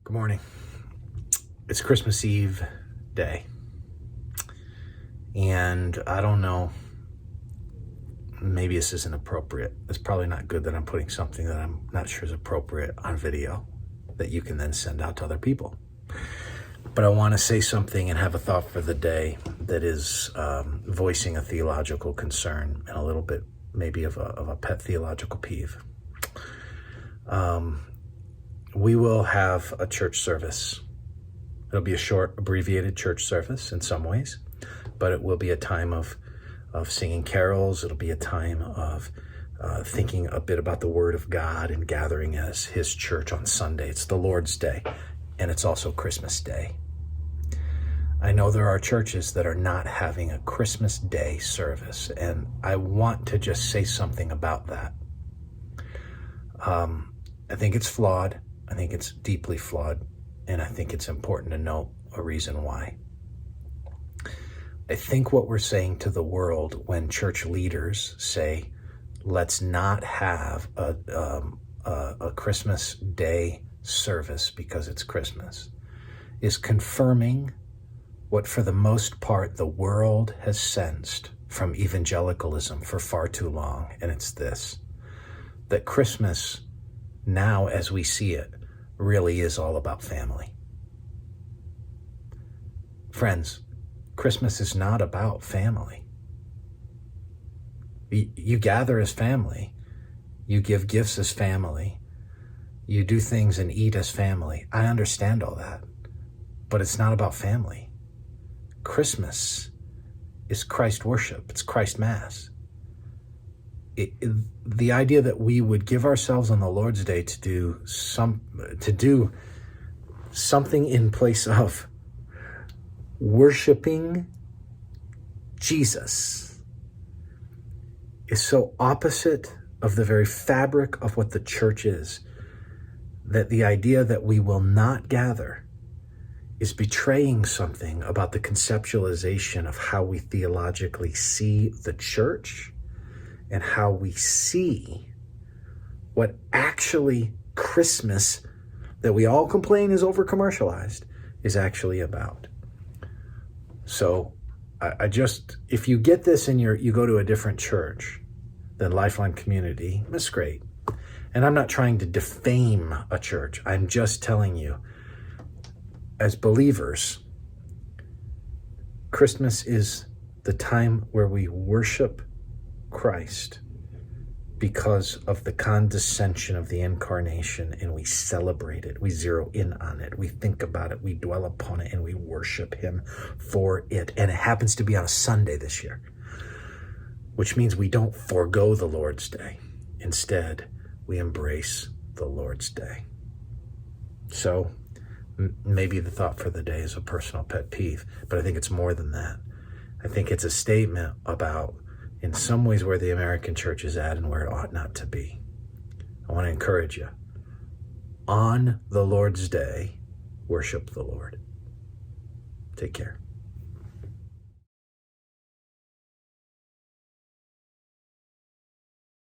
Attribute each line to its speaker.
Speaker 1: Good morning. It's Christmas Eve day. And I don't know, maybe this isn't appropriate. It's probably not good that I'm putting something that I'm not sure is appropriate on video that you can then send out to other people. But I want to say something and have a thought for the day that is voicing a theological concern and a little bit maybe of a pet theological peeve. We will have a church service. It'll be a short, abbreviated church service in some ways, but it will be a time of singing carols. It'll be a time of thinking a bit about the Word of God and gathering as His church on Sunday. It's the Lord's Day, and it's also Christmas Day. I know there are churches that are not having a Christmas Day service, and I want to just say something about that. I think it's flawed. I think it's deeply flawed, and I think it's important to know a reason why. I think what we're saying to the world when church leaders say, let's not have a Christmas Day service because it's Christmas, is confirming what for the most part the world has sensed from evangelicalism for far too long, and it's this, that Christmas, now as we see it, really is all about family. Friends, Christmas is not about family. You gather as family. You give gifts as family. You do things and eat as family. I understand all that, but it's not about family. Christmas is Christ worship. It's Christ Mass. The idea that we would give ourselves on the Lord's Day to do something in place of worshiping Jesus is so opposite of the very fabric of what the church is, that the idea that we will not gather is betraying something about the conceptualization of how we theologically see the church and how we see what actually Christmas, that we all complain is over-commercialized, is actually about. So I just, if you get this and you go to a different church than Lifeline Community, that's great. And I'm not trying to defame a church. I'm just telling you, as believers, Christmas is the time where we worship Christ because of the condescension of the incarnation, and we celebrate it, we zero in on it, we think about it, we dwell upon it, and we worship Him for it. And it happens to be on a Sunday this year, which means we don't forego the Lord's Day. Instead, we embrace the Lord's Day. So maybe the thought for the day is a personal pet peeve, but I think it's more than that. I think it's a statement about, in some ways, where the American church is at and where it ought not to be. I want to encourage you. On the Lord's Day, worship the Lord. Take care.